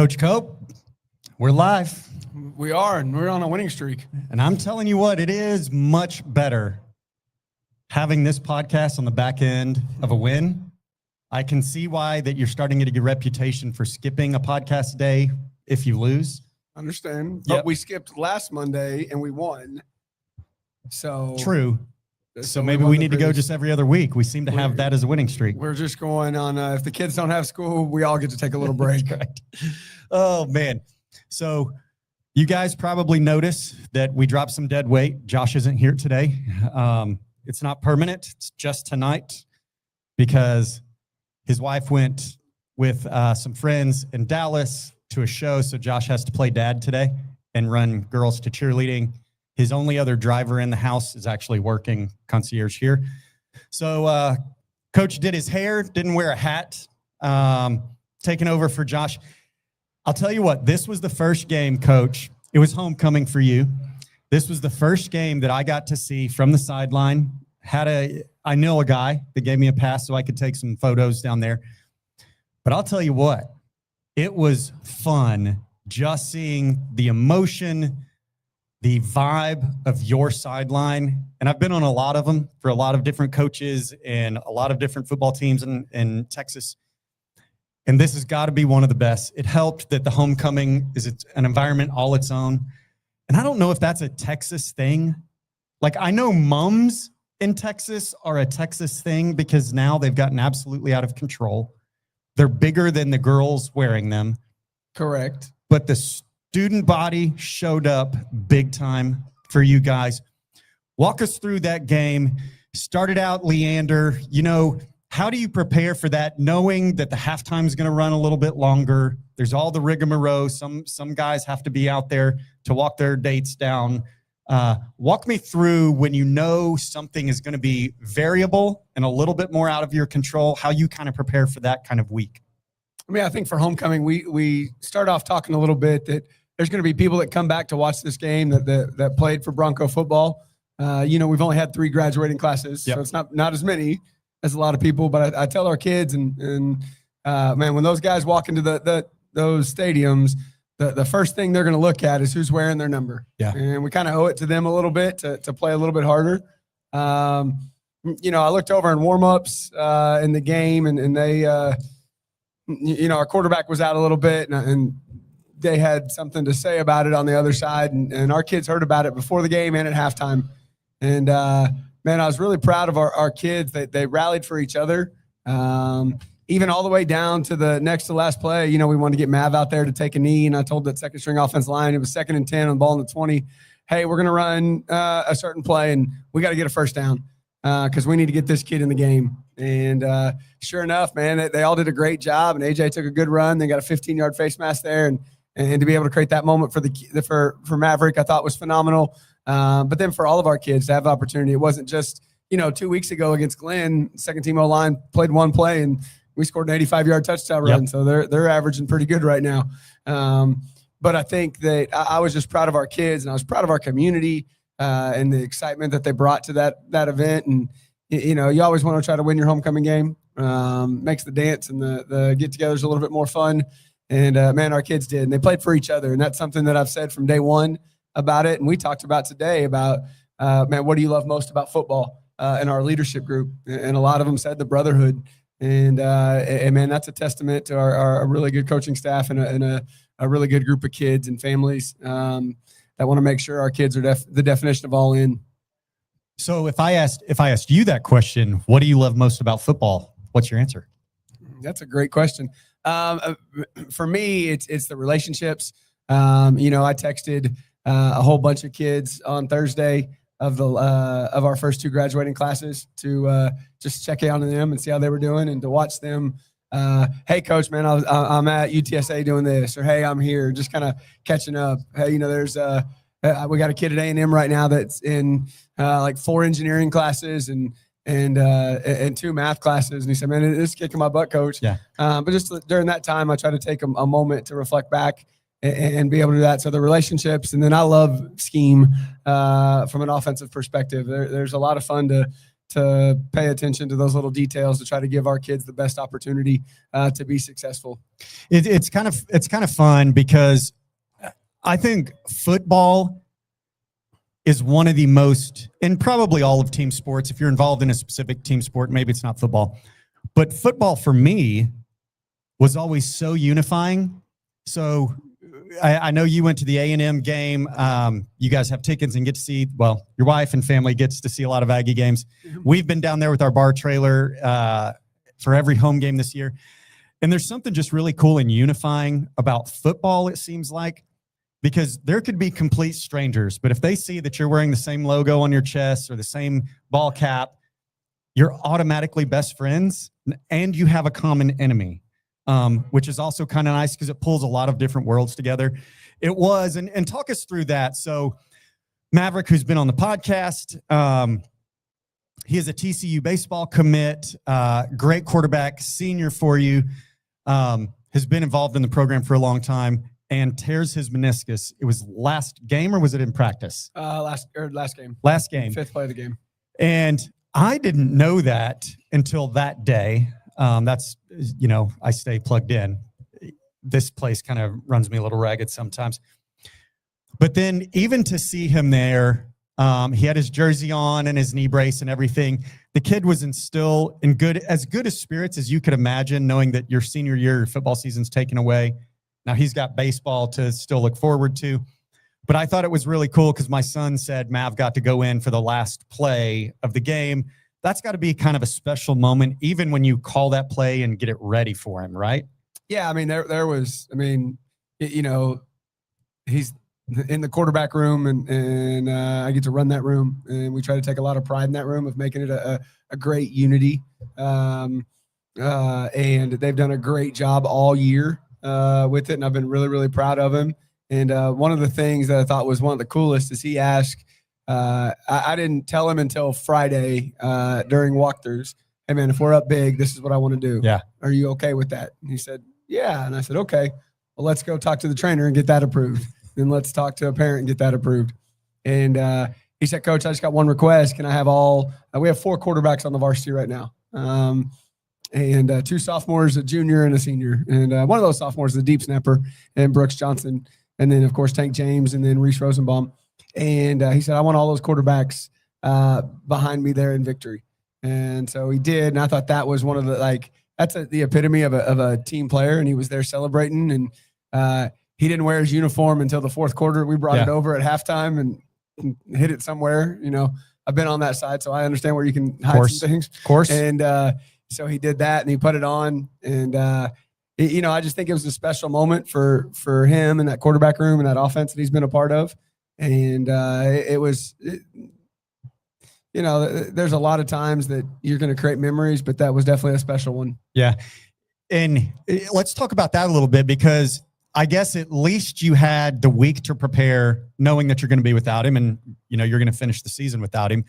Coach Cope, we're live. We are, and we're on a winning streak. And I'm telling you what, it is much better having this podcast on the back end of a win. I can see why that you're starting to get a reputation for skipping a podcast day if you lose. Understand. Yep. But we skipped last Monday and we won. So True. So maybe we need to go just every other week. We seem to have that as a winning streak. We're just going on, if the kids don't have school, we all get to take a little break. That's right. Oh, man. So you guys probably notice that we dropped some dead weight. Josh isn't here today. It's not permanent. It's just tonight because his wife went with some friends in Dallas to a show. So Josh has to play dad today and run girls to cheerleading. His only other driver in the house is actually working concierge here. So Coach did his hair, didn't wear a hat, taking over for Josh. I'll tell you what, this was the first game, Coach. It was homecoming for you. This was the first game that I got to see from the sideline. I know a guy that gave me a pass so I could take some photos down there. But I'll tell you what, it was fun just seeing the emotion, the vibe of your sideline. And I've been on a lot of them for a lot of different coaches and a lot of different football teams in Texas. And this has got to be one of the best. It helped that the homecoming is an environment all its own. And I don't know if that's a Texas thing. Like, I know mums in Texas are a Texas thing because now they've gotten absolutely out of control. They're bigger than the girls wearing them. Correct. But the student body showed up big time for you guys. Walk us through that game. Started out, Leander, how do you prepare for that, knowing that the halftime is going to run a little bit longer? There's all the rigmarole. Some guys have to be out there to walk their dates down. Walk me through when you know something is going to be variable and a little bit more out of your control, how you kind of prepare for that kind of week. I think for homecoming, we start off talking a little bit that there's going to be people that come back to watch this game that played for Bronco football. We've only had 3 graduating classes, Yep. so it's not as many as a lot of people. But I tell our kids, and man, when those guys walk into those stadiums, the first thing they're going to look at is who's wearing their number. Yeah. And we kind of owe it to them a little bit to play a little bit harder. I looked over in warm-ups in the game, and they, our quarterback was out a little bit, and they had something to say about it on the other side. And our kids heard about it before the game and at halftime. And, man, I was really proud of our kids. They rallied for each other. Even all the way down to the next to last play, we wanted to get Mav out there to take a knee. And I told that second string offense line, it was 2nd and 10 on the ball in the 20. Hey, we're going to run a certain play and we got to get a first down because we need to get this kid in the game. And sure enough, man, they all did a great job. And AJ took a good run. They got a 15-yard face mask there. And to be able to create that moment for Maverick, I thought was phenomenal. But then for all of our kids to have the opportunity, it wasn't just, 2 weeks ago against Glenn, second team O-line played one play and we scored an 85-yard touchdown run. Yep. So they're averaging pretty good right now. But I think that I was just proud of our kids and I was proud of our community and the excitement that they brought to that event. And, you always want to try to win your homecoming game. Makes the dance and the get-togethers a little bit more fun. And, man, our kids did. And they played for each other. And that's something that I've said from day one about it. And we talked about today about, man, what do you love most about football in our leadership group? And a lot of them said the brotherhood. And man, that's a testament to our really good coaching staff and a really good group of kids and families that want to make sure our kids are the definition of all in. So if I asked you that question, what do you love most about football? What's your answer? That's a great question. For me, it's the relationships. I texted a whole bunch of kids on Thursday of our first 2 graduating classes to just check in on them and see how they were doing and to watch them. Hey, coach, man, I'm at UTSA doing this, or hey, I'm here, just kind of catching up. Hey, there's we got a kid at A&M right now that's in like 4 engineering classes and 2 math classes. And he said, man, this is kicking my butt, coach. Yeah. But just during that time, I try to take a moment to reflect back and be able to do that. So the relationships, and then I love scheme from an offensive perspective. There's a lot of fun to pay attention to those little details to try to give our kids the best opportunity to be successful. It's kind of fun because I think football is one of the most, and probably all of team sports, if you're involved in a specific team sport, maybe it's not football, but football for me was always so unifying. So I know you went to the A&M game. You guys have tickets and get to see, well, your wife and family gets to see a lot of Aggie games. We've been down there with our bar trailer for every home game this year. And there's something just really cool and unifying about football, it seems like, because there could be complete strangers, but if they see that you're wearing the same logo on your chest or the same ball cap, you're automatically best friends and you have a common enemy, which is also kind of nice because it pulls a lot of different worlds together. It was, and talk us through that. So Maverick, who's been on the podcast, he is a TCU baseball commit, great quarterback, senior for you, has been involved in the program for a long time, and tears his meniscus. It was last game, or was it in practice? Last game. Last game. Fifth play of the game. And I didn't know that until that day. That's, I stay plugged in. This place kind of runs me a little ragged sometimes. But then even to see him there, he had his jersey on and his knee brace and everything. The kid was still in as good as spirits as you could imagine, knowing that your senior year, your football season's taken away. Now he's got baseball to still look forward to. But I thought it was really cool because my son said Mav got to go in for the last play of the game. That's got to be kind of a special moment, even when you call that play and get it ready for him, right? Yeah, I mean, there was, he's in the quarterback room, and I get to run that room, and we try to take a lot of pride in that room of making it a great unity. And they've done a great job all year with it, and I've been really, really proud of him. And one of the things that I thought was one of the coolest is he asked, I didn't tell him until Friday during walkthroughs, hey, man, if we're up big, this is what I want to do. Yeah. Are you okay with that? And he said, yeah. And I said, okay, well, let's go talk to the trainer and get that approved. Then let's talk to a parent and get that approved. And he said, Coach, I just got one request. Can I have we have 4 quarterbacks on the varsity right now. And 2 sophomores, a junior and a senior. And one of those sophomores is a deep snapper, and Brooks Johnson. And then, of course, Tank James, and then Reese Rosenbaum. And he said, I want all those quarterbacks behind me there in victory. And so he did. And I thought that was one of that's the epitome of a team player. And he was there celebrating. And he didn't wear his uniform until the 4th quarter. We brought it over at halftime and hit it somewhere. I've been on that side, so I understand where you can hide some things. Of course. And so he did that, and he put it on. And, I just think it was a special moment for him and that quarterback room and that offense that he's been a part of. And there's a lot of times that you're going to create memories, but that was definitely a special one. Yeah. And let's talk about that a little bit, because I guess at least you had the week to prepare, knowing that you're going to be without him, and you're going to finish the season without him.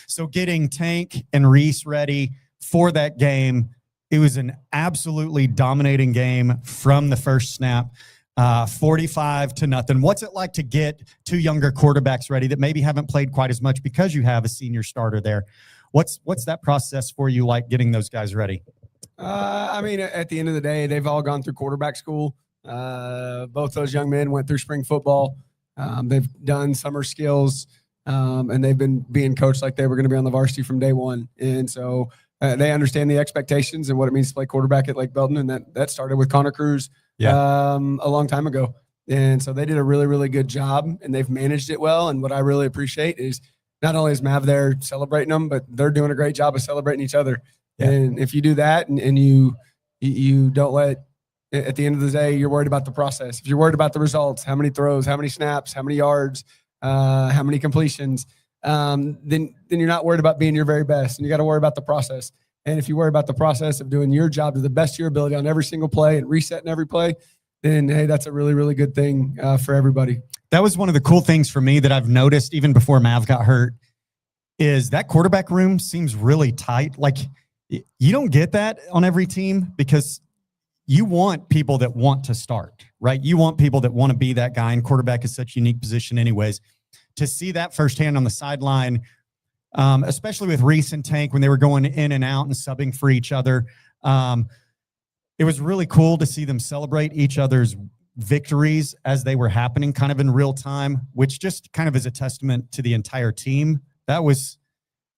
So getting Tank and Reese ready for that game, it was an absolutely dominating game from the first snap, 45-0. What's it like to get 2 younger quarterbacks ready that maybe haven't played quite as much because you have a senior starter there? What's that process for you like, getting those guys ready? At the end of the day, they've all gone through quarterback school. Both those young men went through spring football. They've done summer skills, and they've been being coached like they were going to be on the varsity from day one. And so they understand the expectations and what it means to play quarterback at Lake Belton. And that started with Connor Cruz a long time ago. And so they did a really, really good job, and they've managed it well. And what I really appreciate is not only is Mav there celebrating them, but they're doing a great job of celebrating each other. Yeah. And if you do that and you don't let, at the end of the day, you're worried about the process. If you're worried about the results, how many throws, how many snaps, how many yards, how many completions, then you're not worried about being your very best. And you got to worry about the process. And if you worry about the process of doing your job to the best of your ability on every single play and resetting every play, then, hey, that's a really, really good thing for everybody. That was one of the cool things for me that I've noticed even before Mav got hurt, is that quarterback room seems really tight. Like, you don't get that on every team, because you want people that want to start, right? You want people that want to be that guy, and quarterback is such a unique position anyways. To see that firsthand on the sideline, especially with Reese and Tank when they were going in and out and subbing for each other. It was really cool to see them celebrate each other's victories as they were happening kind of in real time, which just kind of is a testament to the entire team. That was,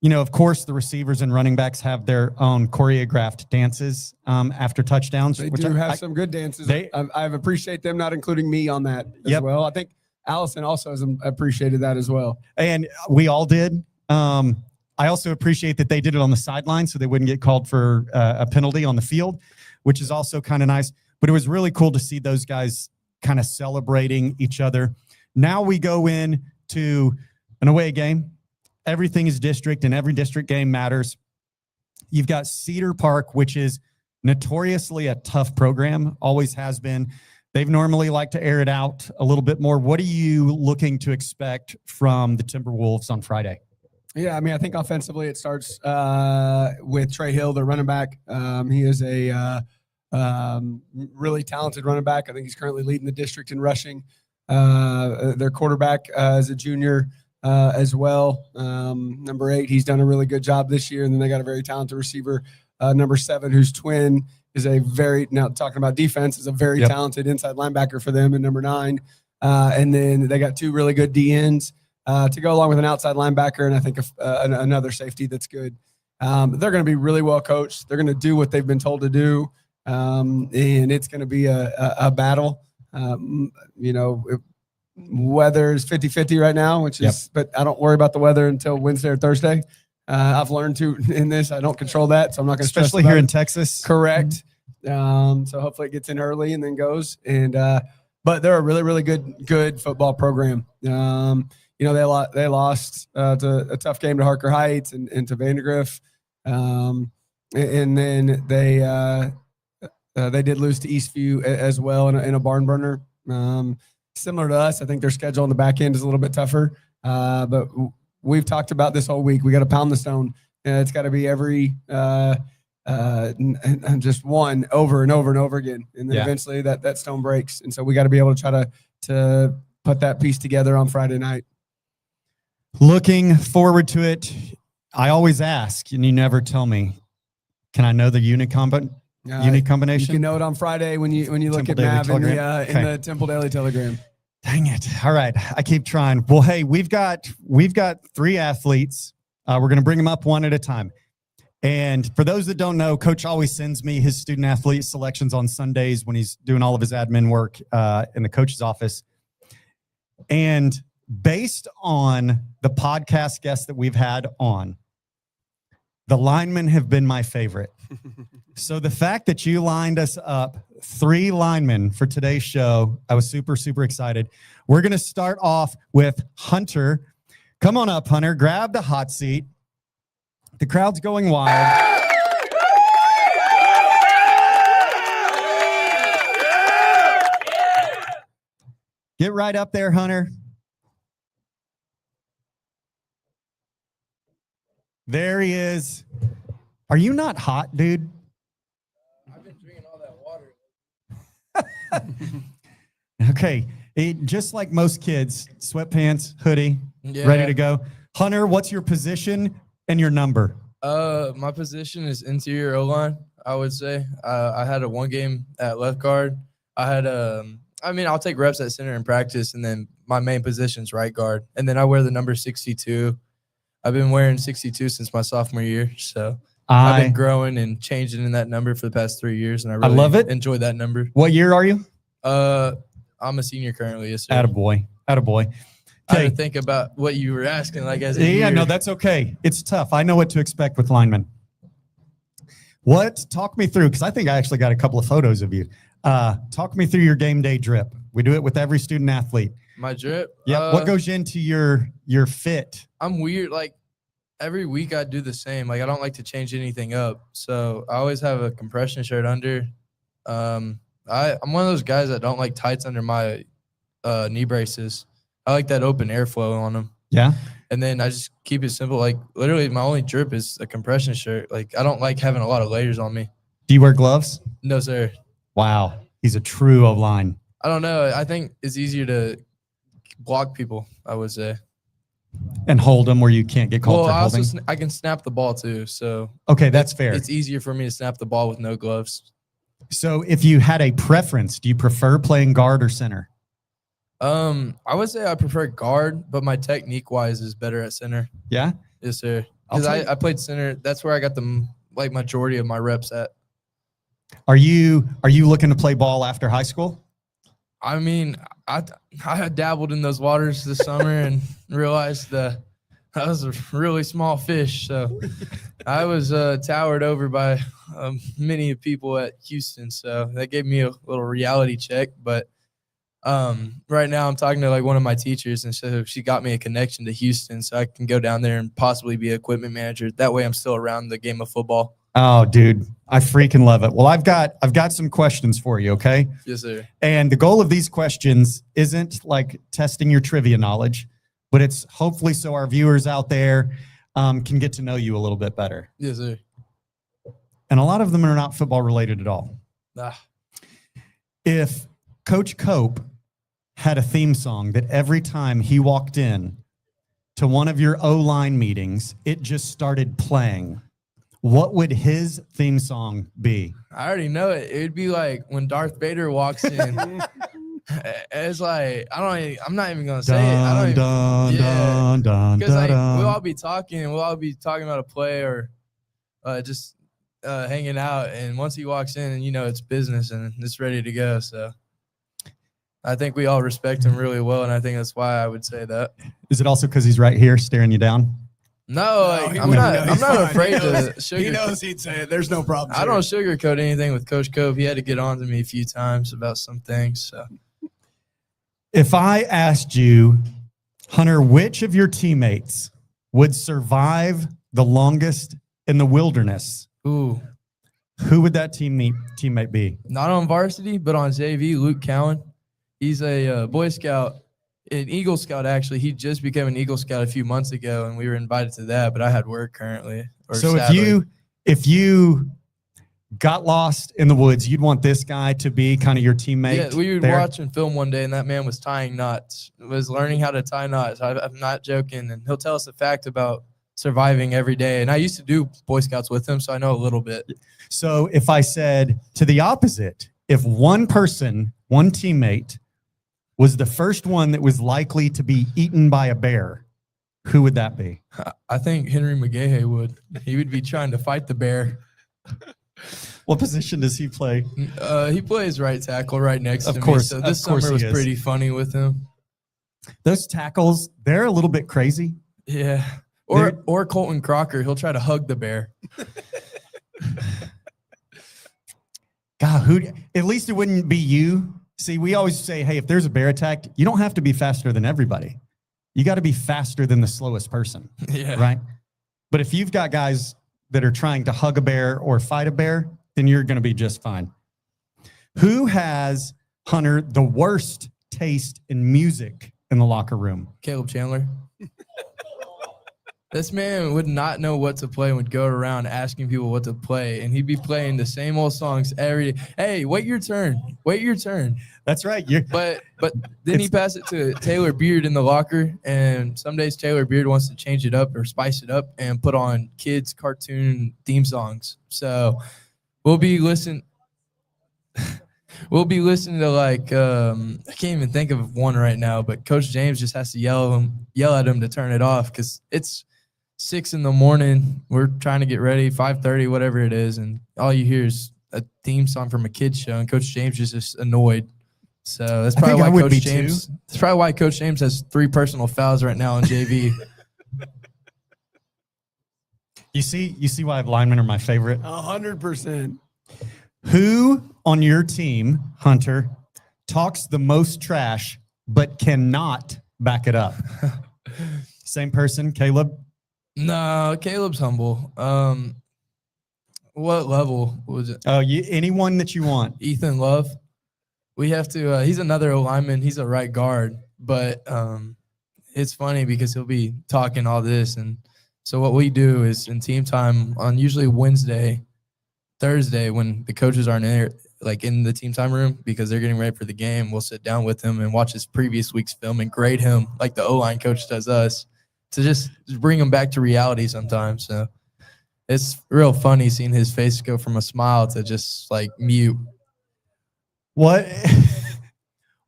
of course, the receivers and running backs have their own choreographed dances after touchdowns. They do have some good dances. I appreciate them not including me on that as well. I think Allison also has appreciated that as well. And we all did. I also appreciate that they did it on the sideline so they wouldn't get called for a penalty on the field, which is also kind of nice. But it was really cool to see those guys kind of celebrating each other. Now we go in to an away game. Everything is district, and every district game matters. You've got Cedar Park, which is notoriously a tough program, always has been. They've normally liked to air it out a little bit more. What are you looking to expect from the Timberwolves on Friday? Yeah, I think offensively it starts with Trey Hill, the running back. He is a really talented running back. I think he's currently leading the district in rushing. Their quarterback is a junior as well. Number 8, he's done a really good job this year. And then they got a very talented receiver, number 7, whose twin is now talking about defense, is a very talented inside linebacker for them, and number 9. And then they got 2 really good DNs to go along with an outside linebacker, and I think another safety that's good. They're going to be really well coached. They're going to do what they've been told to do. And it's going to be a battle. Weather is 50-50 right now, which is, but I don't worry about the weather until Wednesday or Thursday. I've learned in this, I don't control that. So I'm not going to stress especially here in Texas. Correct. So hopefully it gets in early and then goes. And, but they're a really, really good football program. They lost to a tough game to Harker Heights and to Vandergrift. And then they did lose to Eastview as well in a barn burner. Similar to us, I think their schedule on the back end is a little bit tougher. But we've talked about this all week. We got to pound the stone. It's got to be every just one over and over and over again, and then eventually that stone breaks. And so we got to be able to try to put that piece together on Friday night. Looking forward to it. I always ask, and you never tell me. Can I know the unit combination? You can know it on Friday when you look at Mav in the Temple Daily Telegram. Dang it! All right, I keep trying. Well, hey, we've got 3 athletes. We're going to bring them up one at a time. And for those that don't know, Coach always sends me his student athlete selections on Sundays when he's doing all of his admin work in the coach's office. And based on the podcast guests that we've had on, the linemen have been my favorite. So the fact that you lined us up 3 linemen for today's show, I was super, super excited. We're going to start off with Hunter. Come on up, Hunter. Grab the hot seat. The crowd's going wild. Get right up there, Hunter. There he is. Are you not hot, dude? I've been drinking all that water. Okay. Just like most kids, sweatpants, hoodie, ready to go. Hunter, what's your position and your number? My position is interior O-line, I would say. I had a 1 game at left guard. I'll take reps at center in practice, and then my main position is right guard. And then I wear the number 62. I've been wearing 62 since my sophomore year, so I've been growing and changing in that number for the past 3 years, and I really love it. Enjoy that number. What year are you? I'm a senior currently. Yes, sir. Attaboy. I had to think about what you were asking. No, that's okay. It's tough. I know what to expect with linemen. Talk me through, because I think I actually got a couple of photos of you. Talk me through your game day drip. We do it with every student athlete. My drip? Yeah. What goes into your fit? I'm weird. Every week I do the same. I don't like to change anything up. So I always have a compression shirt under. I'm one of those guys that don't like tights under my knee braces. I like that open airflow on them. Yeah. And then I just keep it simple. Literally my only drip is a compression shirt. I don't like having a lot of layers on me. Do you wear gloves? No, sir. Wow. He's a true O-line. I don't know. I think it's easier to block people, I would say. And hold them where you can't get called Well, for I also holding. I can snap the ball too, so Okay, that's fair. it's easier for me to snap the ball with no gloves. So if you had a preference, do you prefer playing guard or center? I would say I prefer guard, but my technique wise is better at center. Yeah. Yes, sir. I'll Because tell you- I played center. That's where I got the majority of my reps at. Are you looking to play ball after high school? I mean, I had dabbled in those waters this summer and realized that I was a really small fish. So I was towered over by many people at Houston. So that gave me a little reality check. But right now I'm talking to like one of my teachers, and so she got me a connection to Houston, so I can go down there and possibly be equipment manager. That way I'm still around the game of football. Oh, dude, I freaking love it. Well, I've got some questions for you, okay? Yes, sir. And the goal of these questions isn't like testing your trivia knowledge, but it's hopefully so our viewers out there can get to know you a little bit better. Yes, sir. And a lot of them are not football related at all. Ah, If Coach Cope had a theme song that every time he walked in to one of your O-line meetings, it just started playing, what would his theme song be? I already know it. It would be like when Darth Vader walks in. It's like I'm not even gonna say it. I don't even, Dun, yeah. dun, dun, Because like dun, we'll dun. all be talking and we'll all be talking about a play or just hanging out, and once he walks in, and it's business and it's ready to go. So I think we all respect him really well, and I think that's why I would say that. Is it also because he's right here staring you down? No, like, he I'm wouldn't not. know. I'm He's not fine. afraid He to knows- He sugarcoat. knows he'd say it. There's no problem. I don't sugarcoat anything with Coach Cove. He had to get on to me a few times about some things. So If I asked you, Hunter, which of your teammates would survive the longest in the wilderness, ooh. who would that teammate be? Not on varsity, but on JV, Luke Cowan. He's a Boy Scout, an Eagle Scout, actually. He just became an Eagle Scout a few months ago, and we were invited to that, but I had work currently. So sadly. if you got lost in the woods, you'd want this guy to be kind of your teammate. Yeah, we were there? watching film one day, and that man was tying knots, was learning how to tie knots. I'm not joking, and he'll tell us a fact about surviving every day. And I used to do Boy Scouts with him, so I know a little bit. So if I said to the opposite, if one teammate was the first one that was likely to be eaten by a bear, who would that be? I think Henry McGahey would. He would be trying to fight the bear. What position does he play? He plays right tackle right next to Of me. course, So of this course summer he was is. pretty funny with him. Those tackles, they're a little bit crazy. Yeah. Or Colton Crocker. He'll try to hug the bear. God, at least it wouldn't be you. See, we always say, hey, if there's a bear attack, you don't have to be faster than everybody. You got to be faster than the slowest person, Yeah. right? But if you've got guys that are trying to hug a bear or fight a bear, then you're going to be just fine. Who has, Hunter, the worst taste in music in the locker room? Caleb Chandler. This man would not know what to play and would go around asking people what to play. And he'd be playing the same old songs every day. Hey, wait your turn. Wait your turn. That's right. But then he passed it to Taylor Beard in the locker. And some days Taylor Beard wants to change it up or spice it up and put on kids' cartoon theme songs. So we'll be listening. We'll be listening to like I can't even think of one right now, but Coach James just has to yell at him to turn it off because it's 6 a.m. We're trying to get ready, 5:30, whatever it is, and all you hear is a theme song from a kids show, and Coach James is just annoyed. So that's probably why Coach James. That's probably why Coach James has 3 personal fouls right now on JV. You see why linemen are my favorite? 100%. Who on your team, Hunter, talks the most trash but cannot back it up? Same person, Caleb? No, Caleb's humble. What level was it? Oh, anyone that you want. Ethan Love. We have to. He's another lineman. He's a right guard, but it's funny because he'll be talking all this, and so what we do is in team time on usually Wednesday, Thursday when the coaches aren't there, like in the team time room because they're getting ready for the game. We'll sit down with him and watch his previous week's film and grade him like the O-line coach does us. to just bring him back to reality sometimes. So it's real funny seeing his face go from a smile to just like mute. What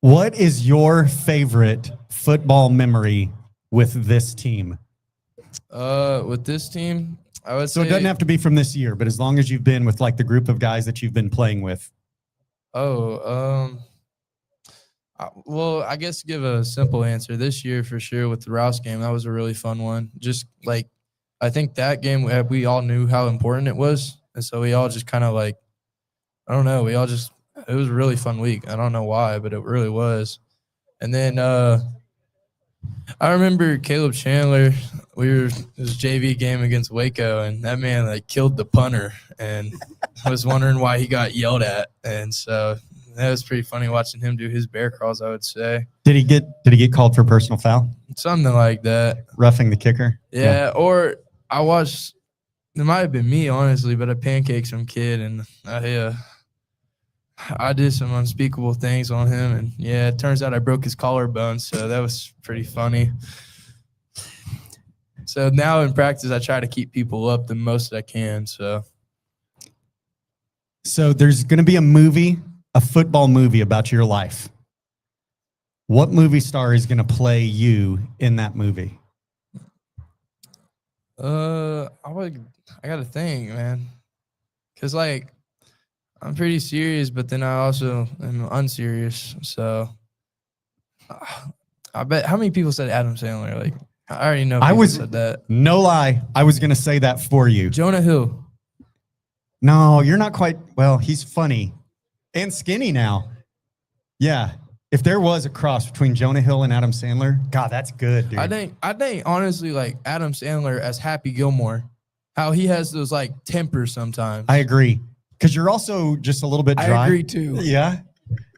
what is your favorite football memory with this team? With this team, I would So say it doesn't have to be from this year, but as long as you've been with like the group of guys that you've been playing with. Well, I guess to give a simple answer, this year for sure with the Rouse game, that was a really fun one. Just like, I think that game we all knew how important it was. And so we all just kind of like, I don't know, it was a really fun week. I don't know why, but it really was. And then I remember Caleb Chandler, it was a JV game against Waco, and that man like killed the punter, and I was wondering why he got yelled at. And so that was pretty funny watching him do his bear crawls, I would say. Did he get called for a personal foul? Something like that. Roughing the kicker? Yeah. Or I watched, it might have been me, honestly, but I pancaked some kid, and I did some unspeakable things on him. And, yeah, it turns out I broke his collarbone, so that was pretty funny. So now in practice, I try to keep people up the most that I can. So there's going to be a football movie about your life. What movie star is going to play you in that movie? I got to think, man, because like I'm pretty serious, but then I also am unserious. So I bet how many people said Adam Sandler? Like I already know. Said that. No lie, I was going to say that for you. Jonah Hill. No, you're not quite. Well, he's funny and skinny now. Yeah. If there was a cross between Jonah Hill and Adam Sandler, God, that's good, dude. I think honestly, like Adam Sandler as Happy Gilmore, how he has those like tempers sometimes. I agree. Because you're also just a little bit dry. I agree too. Yeah.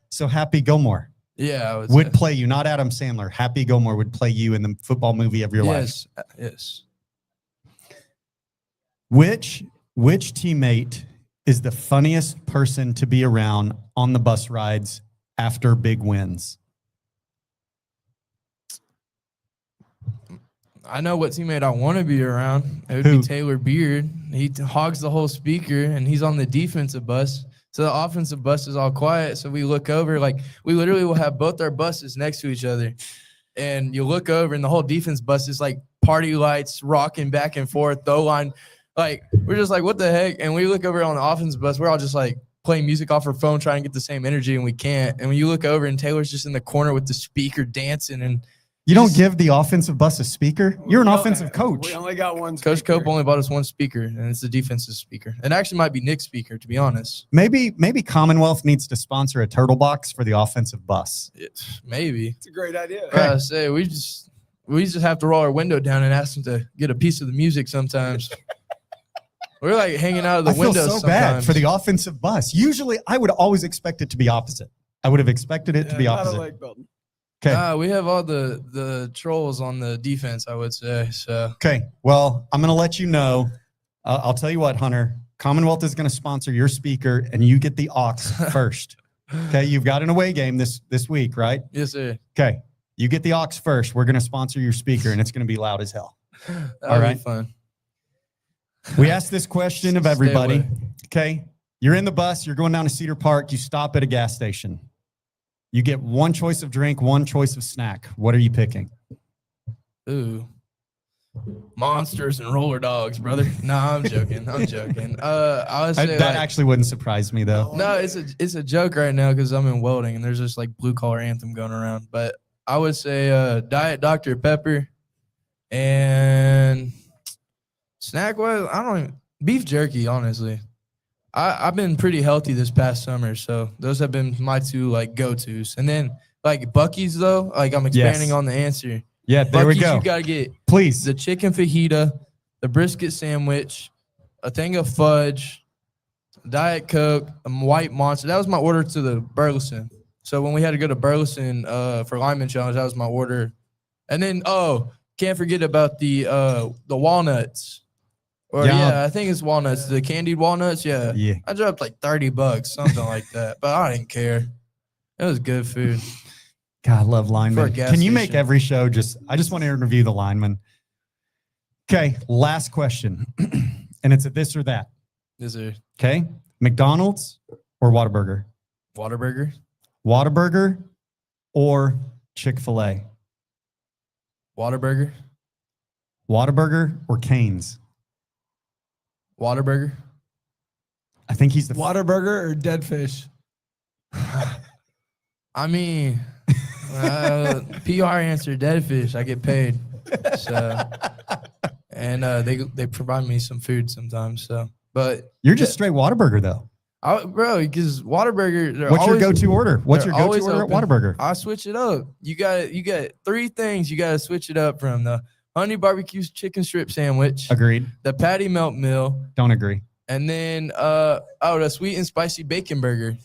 So Happy Gilmore Yeah, would play you, not Adam Sandler. Happy Gilmore would play you in the football movie of your life. Yes. Which teammate is the funniest person to be around on the bus rides after big wins? I know what teammate I want to be around. It would Who? be Taylor Beard. He hogs the whole speaker, and he's on the defensive bus. So the offensive bus is all quiet. So we look over, like we literally will have both our buses next to each other. And you look over, and the whole defense bus is like party lights rocking back and forth, though line. Like, we're just like, what the heck? And we look over on the offense bus, we're all just like playing music off our phone, trying to get the same energy, and we can't. And when you look over, and Taylor's just in the corner with the speaker dancing, and You don't give the offensive bus a speaker? You're an offensive coach. We only got one Coach speaker. Cope only bought us one speaker, and it's the defensive speaker. It actually might be Nick's speaker, to be honest. Maybe Commonwealth needs to sponsor a turtle box for the offensive bus. Maybe. It's a great idea. I say we just have to roll our window down and ask them to get a piece of the music sometimes. We're like hanging out of the window so sometimes. bad for the offensive bus. Usually, I would always expect it to be opposite. I would have expected it to be opposite. Lake building. Okay. We have all the trolls on the defense, I would say. So Okay. Well, I'm going to let you know. I'll tell you what, Hunter. Commonwealth is going to sponsor your speaker, and you get the aux first. Okay. You've got an away game this week, right? yes, sir. Okay. You get the aux first. We're going to sponsor your speaker, and it's going to be loud as hell. That'll right. be fun. We asked this question of Stay everybody. away. Okay. You're in the bus. You're going down to Cedar Park. You stop at a gas station. You get one choice of drink, one choice of snack. What are you picking? Ooh. Monsters and roller dogs, brother. No, I'm joking. I would say That actually wouldn't surprise me, though. no, it's a joke right now because I'm in welding and there's this like blue collar anthem going around. But I would say Diet Dr. Pepper and snack wise, beef jerky, honestly. I've been pretty healthy this past summer, so those have been my two like go-tos. And then like Buc-ee's though, like I'm expanding Yes. on the answer. Yeah, there we Buc-ee's, go. you gotta get Please. the chicken fajita, the brisket sandwich, a thing of fudge, Diet Coke, a white monster. That was my order to the Burleson. So when we had to go to Burleson for lineman challenge, that was my order. And then can't forget about the walnuts. Or Yeah. I think it's walnuts. The candied walnuts. Yeah. Yeah. I dropped like $30, something like that. But I didn't care. It was good food. God, I love For linemen. a gas Can you make station. every show I just want to interview the linemen. Okay, last question. And it's a this or that. Is there Okay, McDonald's or Whataburger? Whataburger? Whataburger or Chick-fil-A? Whataburger? Whataburger or Cane's? Whataburger? I think he's the Waterburger or dead fish? I mean, PR answer dead fish. I get paid. So, and they provide me some food sometimes. So, but You're just straight Whataburger though. bro, because Whataburger. What's your go-to order? What's your they're go-to always order open. at Whataburger? I switch it up. You got 3 things you got to switch it up from: the honey barbecue chicken strip sandwich, Agreed. the patty melt meal, Don't agree. and then the sweet and spicy bacon burger.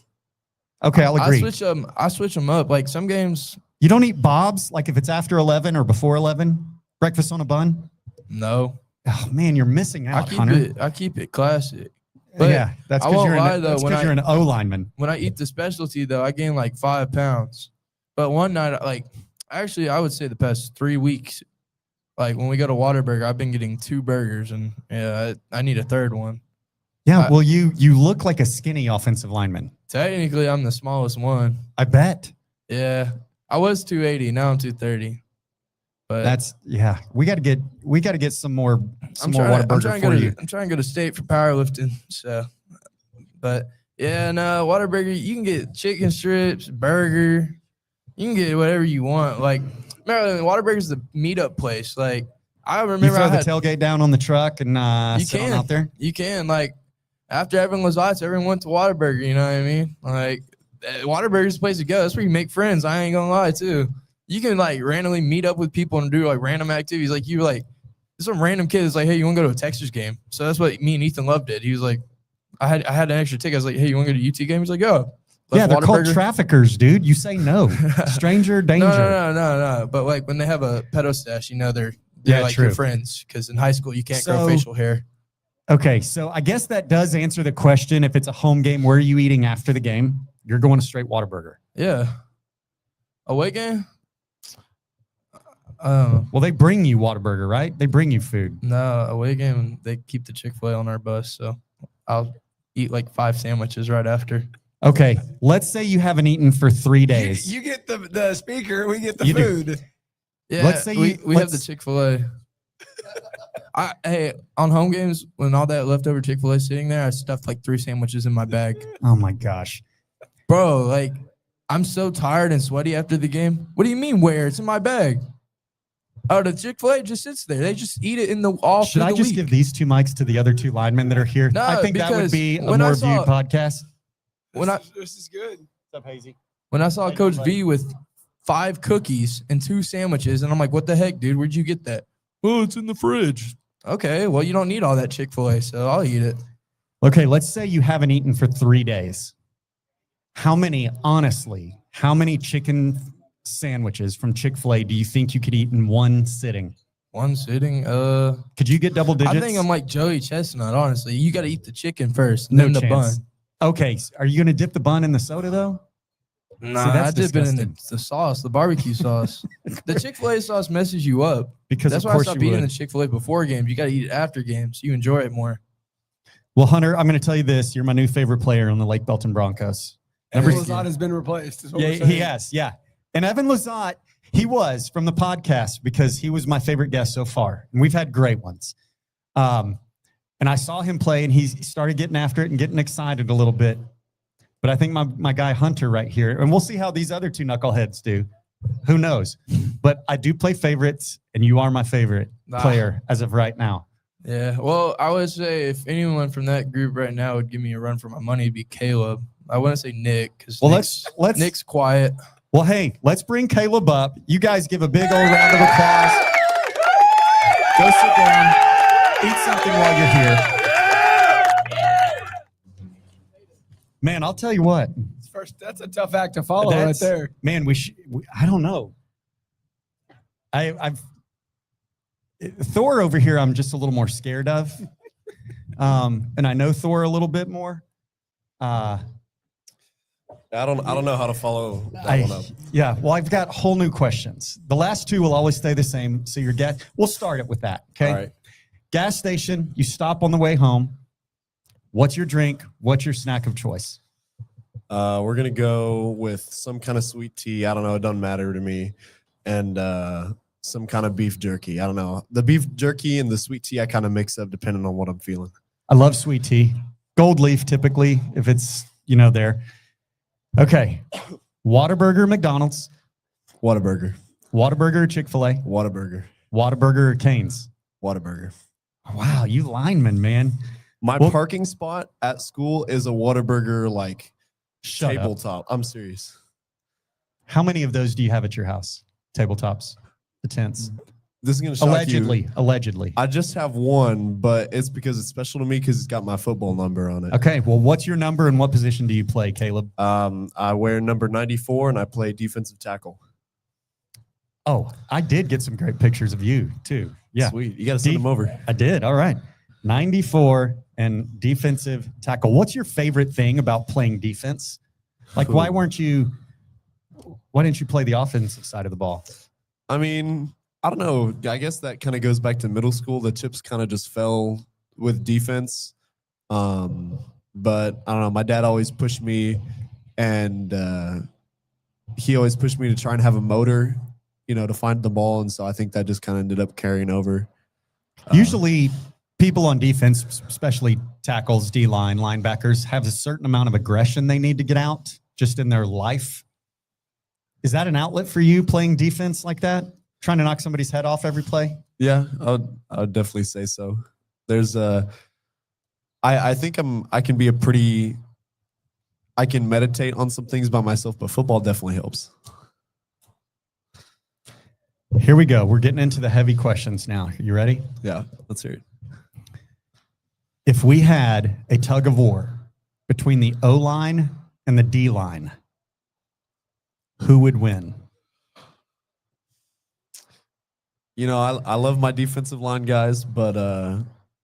Okay, I'll agree. I switch them up. Like some games, You don't eat Bob's like if it's after 11 or before 11? Breakfast on a bun? no. Oh man, you're missing out, Hunter. I keep it classic. But Yeah, that's I because won't you're, lie, though, when you're an O lineman. when I eat the specialty though, I gain like 5 pounds. But one night, like actually, I would say the past 3 weeks, like when we go to Whataburger, I've been getting 2 burgers, and yeah, I need a third one. Yeah, well, you look like a skinny offensive lineman. Technically, I'm the smallest one. I bet. Yeah, I was 280. Now I'm 230. But we got to get some more Whataburger for you. I'm trying to go to state for powerlifting. So, but yeah, no, Whataburger, you can get chicken strips, burger, you can get whatever you want. Like, Maryland, Whataburger's the meetup place. Like, I remember You throw the tailgate down on the truck and sit on out there. You can, like, after everyone was lights, everyone went to Whataburger. You know what I mean? Like, Whataburger's the place to go. That's where you make friends. I ain't gonna lie, too. You can like randomly meet up with people and do like random activities. Like some random kid is like, hey, you want to go to a Texas game? So that's what me and Ethan Love did. He was like, I had an extra ticket. I was like, hey, you want to go to UT game? He's like, oh. Yeah, they're called traffickers, dude. You say no. Stranger danger. No. But like when they have a pedo stash, you know they're like your friends. Because in high school you can't grow facial hair. Okay, so I guess that does answer the question. If it's a home game, where are you eating after the game? You're going to straight Whataburger. Yeah. Away game? Well, they bring you Whataburger, right? They bring you food. No, away game, they keep the Chick-fil-A on our bus. So I'll eat like 5 sandwiches right after. Okay, let's say you haven't eaten for 3 days. You get the speaker, we get the food. Yeah, let's say we have the Chick-fil-A. Hey, on home games, when all that leftover Chick-fil-A sitting there, I stuffed like 3 sandwiches in my bag. Oh my gosh. Bro, like, I'm so tired and sweaty after the game. What do you mean where? It's in my bag. Oh, the Chick-fil-A just sits there. They just eat it in the off. Should I just give these 2 mics to the other 2 linemen that are here? No, I think that would be a more viewed podcast. This is good. What's up, Hazy? When I saw Coach V with 5 cookies and 2 sandwiches, and I'm like, what the heck, dude? Where'd you get that? Oh, it's in the fridge. Okay, well, you don't need all that Chick-fil-A, so I'll eat it. Okay, let's say you haven't eaten for 3 days. How many chicken sandwiches from Chick-fil-A do you think you could eat in one sitting? One sitting? Could you get double digits? I think I'm like Joey Chestnut, honestly. You got to eat the chicken first, no then the chance. bun. Okay, are you going to dip the bun in the soda, though? Nah, I dip it in the sauce, the barbecue sauce. The Chick-fil-A sauce messes you up. Because that's why I stopped eating the Chick-fil-A before games. You got to eat it after games. You enjoy it more. Well, Hunter, I'm going to tell you this. You're my new favorite player on the Lake Belton Broncos. Evan Lazat has been replaced. Yeah, he has. Yeah. And Evan Lazat, he was from the podcast because he was my favorite guest so far. And we've had great ones. And I saw him play and he started getting after it and getting excited a little bit. But I think my guy Hunter right here, and we'll see how these other 2 knuckleheads do. Who knows? But I do play favorites, and you are my favorite player as of right now. Yeah. Well, I would say if anyone from that group right now would give me a run for my money, it'd be Caleb. I wouldn't say Nick because Nick's quiet. Well, hey, let's bring Caleb up. You guys give a big old round of applause. Go sit down. Eat something while you're here. Man, I'll tell you what. That's a tough act to follow right there. Man, I don't know. I've Thor over here, I'm just a little more scared of. And I know Thor a little bit more. I don't know how to follow that one up. Yeah, well, I've got whole new questions. The last 2 will always stay the same. So we'll start it with that. Okay. All right. gas station, you stop on the way home. What's your drink? What's your snack of choice? We're gonna go with some kind of sweet tea. I don't know. It doesn't matter to me. And some kind of beef jerky. I don't know. The beef jerky and the sweet tea I kind of mix up depending on what I'm feeling. I love sweet tea. Gold leaf typically, if it's, there. Okay. Whataburger, McDonald's. Whataburger. Whataburger, Chick-fil-A. Whataburger. Whataburger or Cane's. Whataburger. Wow, you lineman, man. My Well- parking spot at school is a Whataburger Shut up. tabletop. I'm serious. How many of those do you have at your house? Tabletops, the tents. This is gonna shock you. Allegedly. I just have one, but it's because it's special to me because it's got my football number on it. Okay, well, what's your number and what position do you play, Caleb? I wear number 94 and I play defensive tackle. Oh, I did get some great pictures of you too. Yeah, Sweet. You got to send them over. I did. All right. 94 and defensive tackle. What's your favorite thing about playing defense? Like, why didn't you play the offensive side of the ball? I mean, I don't know. I guess that kind of goes back to middle school. The chips kind of just fell with defense. But I don't know. My dad always pushed me, and he always pushed me to try and have a motor, to find the ball. And so I think that just kind of ended up carrying over. Usually, people on defense, especially tackles, D-line, linebackers, have a certain amount of aggression they need to get out just in their life. Is that an outlet for you, playing defense like that? Trying to knock somebody's head off every play? Yeah, I would definitely say so. There's I think I can meditate on some things by myself, but football definitely helps. Here we go. We're getting into the heavy questions now. You ready? Yeah, let's hear it. If we had a tug of war between the O-line and the D-line, who would win? I love my defensive line guys, but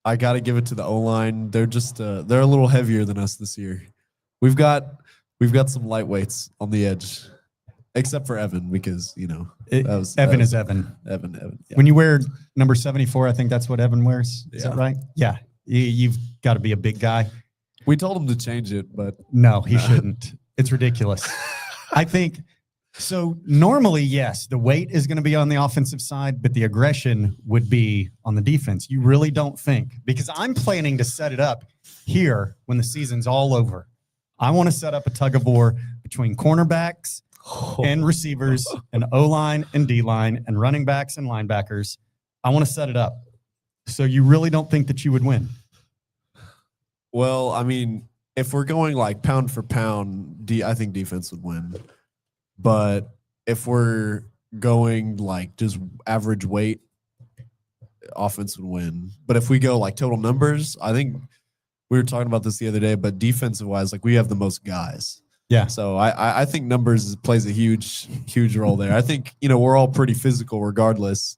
I got to give it to the O-line. They're just they're a little heavier than us this year. We've got some lightweights on the edge, except for Evan because Evan is Evan. Evan. Yeah. When you wear number 74, I think that's what Evan wears. Is that Yeah. right? Yeah. You've got to be a big guy. We told him to change it, but No, he shouldn't. It's ridiculous. I think so. Normally, yes, the weight is going to be on the offensive side, but the aggression would be on the defense. You really don't think? Because I'm planning to set it up here when the season's all over. I want to set up a tug of war between cornerbacks and receivers and O-line and D-line and running backs and linebackers. I want to set it up. So you really don't think that you would win? Well, I mean, if we're going like pound for pound, I think defense would win. But if we're going like just average weight, offense would win. But if we go like total numbers, I think we were talking about this the other day, but defensive wise, like we have the most guys. Yeah. So I think numbers plays a huge role there. I think, we're all pretty physical regardless.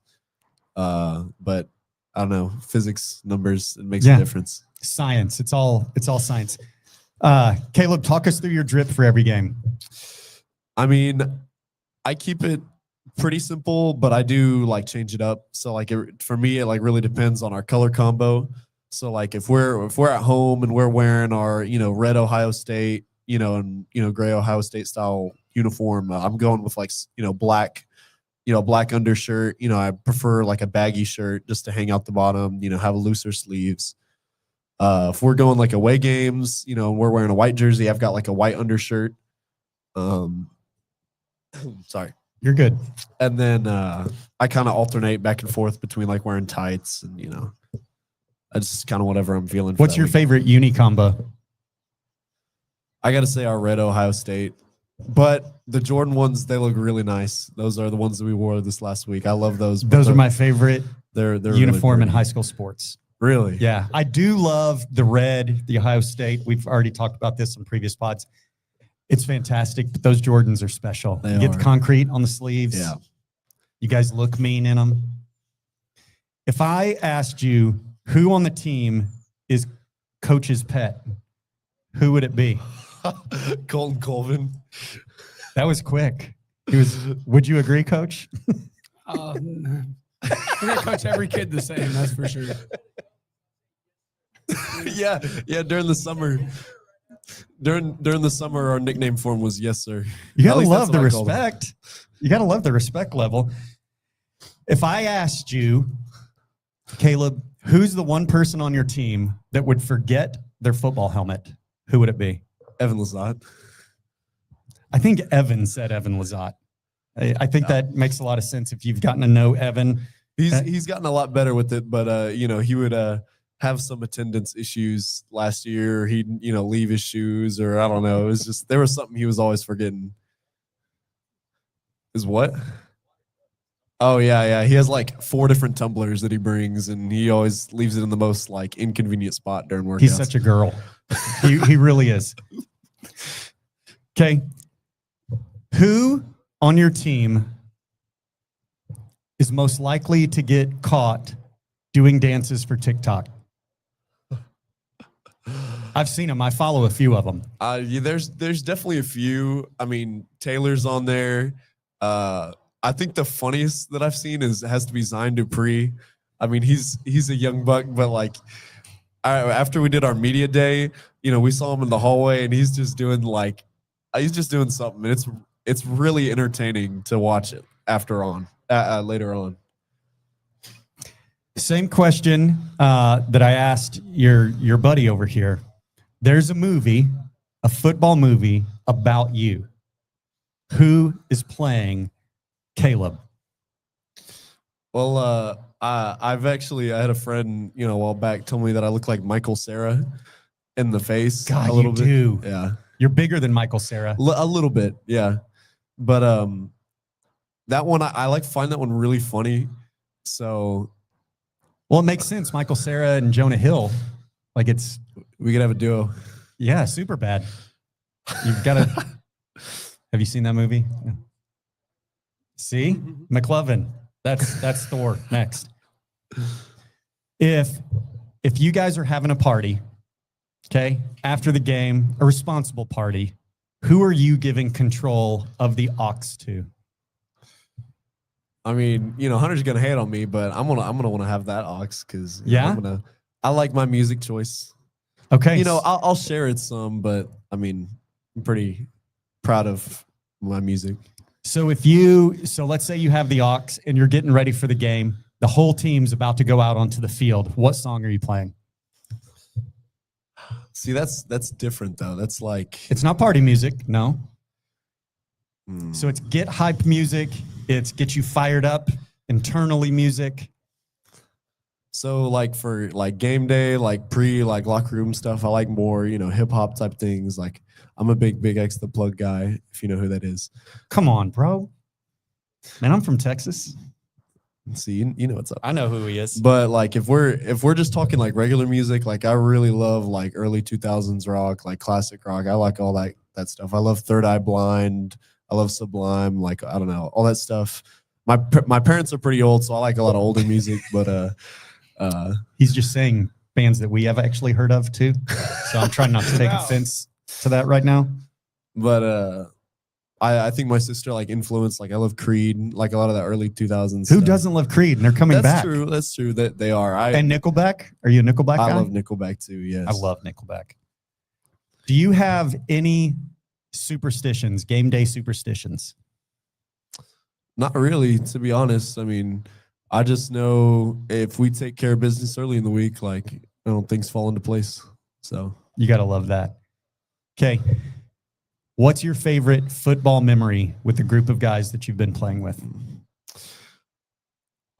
But I don't know, physics, numbers, it makes a difference. Science. It's all science. Caleb, talk us through your drip for every game. I mean, I keep it pretty simple, but I do like change it up. So like for me, it like really depends on our color combo. So like if we're at home and we're wearing our, red Ohio State, and gray Ohio State style uniform, I'm going with like, black, black undershirt. I prefer like a baggy shirt just to hang out the bottom, have looser sleeves. If we're going like away games, we're wearing a white jersey, I've got like a white undershirt. Sorry. You're good. And then I kind of alternate back and forth between like wearing tights and, I just kind of whatever I'm feeling. What's your favorite uni combo? I got to say our red Ohio State. But the Jordan ones, they look really nice. Those are the ones that we wore this last week. I love those. Those are my favorite they're uniform really in high school sports. Really? Yeah. I do love the red, the Ohio State. We've already talked about this in previous pods. It's fantastic, but those Jordans are special. They you get are. the concrete on the sleeves. Yeah. You guys look mean in them. If I asked you who on the team is coach's pet, who would it be? Colton Colvin. That was quick. Would you agree, Coach? We're gonna coach every kid the same. That's for sure. Yeah. During the summer, our nickname for him was "Yes, sir." You At gotta least love that's the what I called him. respect. You gotta love the respect level. If I asked you, Caleb, who's the one person on your team that would forget their football helmet, who would it be? Evan Lazat. I think Evan said Evan Lazat. I think that makes a lot of sense if you've gotten to know Evan. He's gotten a lot better with it, but he would have some attendance issues last year. He'd leave his shoes, or I don't know. It was just there was something he was always forgetting. Is what? Oh yeah. He has like 4 different tumblers that he brings, and he always leaves it in the most like inconvenient spot during workouts. He's such a girl. He really is. Okay. Who on your team is most likely to get caught doing dances for TikTok? I've seen them. I follow a few of them. Yeah, there's definitely a few. I mean, Taylor's on there. I think the funniest that I've seen has to be Zion Dupree. I mean, he's a young buck, but like after we did our media day, we saw him in the hallway, and he's just doing something, and it's really entertaining to watch it later on. Same question that I asked your buddy over here. There's a football movie about you. Who is playing Caleb? Well, I had a friend, a while back told me that I look like Michael Cera in the face. God, a little you bit. do. Yeah. You're bigger than Michael Cera. A little bit, yeah. But that one I find that one really funny. So Well, it makes sense. Michael Cera and Jonah Hill. Like we could have a duo. yeah, super bad. You've got to. Have you seen that movie? No. See? McLovin. That's Thor next. If you guys are having a party, okay, after the game, a responsible party, who are you giving control of the aux to? I mean, Hunter's gonna hate on me, but I'm gonna want to have that aux because Yeah? I like my music choice. Okay. I'll share it some, but I mean, I'm pretty proud of my music. So let's say you have the aux and you're getting ready for the game. The whole team's about to go out onto the field. What song are you playing? See, that's different though. That's like It's not party music, no. hmm. So it's get hype music. It's get you fired up internally music. So like for like game day, like like locker room stuff, I like more, hip hop type things. Like I'm a big X the Plug guy, if you know who that is. Come on, bro. Man, I'm from Texas. See, you know what's up. I know who he is. But like if we're just talking like regular music, like I really love like early 2000s rock, like classic rock. I like all that stuff. I love Third Eye Blind. I love Sublime. Like I don't know, all that stuff. My parents are pretty old, so I like a lot of older music. But He's just saying bands that we have actually heard of too. So I'm trying not to take offense to that right now. But I think my sister like influenced, like I love Creed, like a lot of that early 2000s. Who stuff. doesn't love Creed? And they're coming back. That's true that they are. And Nickelback? Are you a Nickelback guy? I love Nickelback too, yes. I love Nickelback. Do you have any superstitions, game day superstitions? Not really, to be honest. I mean, I just know if we take care of business early in the week, like things fall into place. So You got to love that. Okay. What's your favorite football memory with the group of guys that you've been playing with?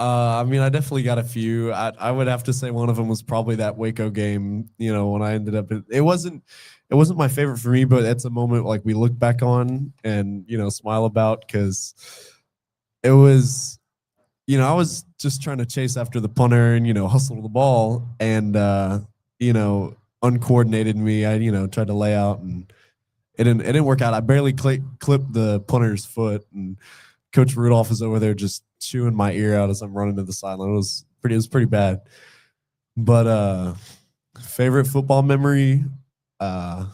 I mean, I definitely got a few. I would have to say one of them was probably that Waco game. When I ended up, it wasn't my favorite for me, but it's a moment like we look back on and smile about because it was. I was just trying to chase after the punter and hustle the ball, and uncoordinated me. I tried to lay out and it didn't work out. I barely clipped the punter's foot, and Coach Rudolph is over there just chewing my ear out as I'm running to the sideline. It was pretty bad. But favorite football memory, one